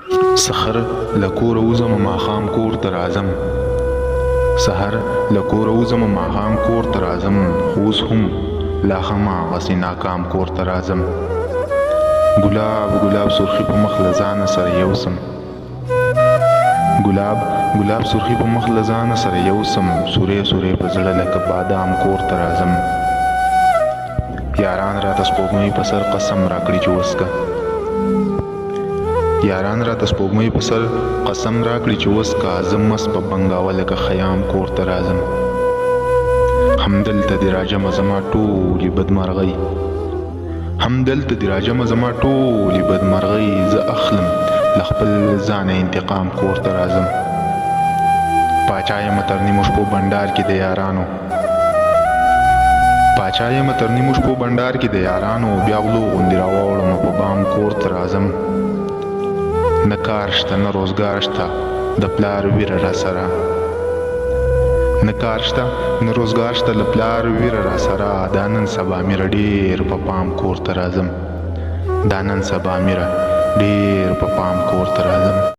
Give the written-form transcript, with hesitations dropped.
سحر له کوره وځم ماښام کور ته راځم. سحر له کوره وځم ماښام کور ته راځم. خو اوس هم لا هماغسې ناکام کور ته راځم. ګلاب ګلاب سرخي په مخ له ځانه سره یوسم. ګلاب ګلاب سرخي په مخ له ځانه سره یوسم. سورې سورې په زړه لکه بادام کور ته راځم. یاران راته سپوږمۍ په سر قسم راکړي چې وسکه. یاران راته سپوږمۍ په سر قسم راکړي چې وسکه. زه مست په بنګاوه لکه خیام کور ته راځم. همدلته دې راجمه زما ټولې بدمرغۍ. همدلته دې راجمه زما ټولې بدمرغۍ. زه اخلم له خپل ځانه انتقام کور ته راځم. پاچا یم تر نیمو شپو بنډار کې د یارانو. پاچا یم تر نیمو شپو بنډار کې د یارانو. بیا غلو غوندې راواوړم په بام کور ته راځم. نه کار شته نه روزګار شته د پلار ویره را سره. نه کار شته نه روزګار شته له پلار ویره را سره. دا نن سبا میره ډېر په پام کور ته راځم. دا نن سبا میره ډېر په پام کور ته راځم.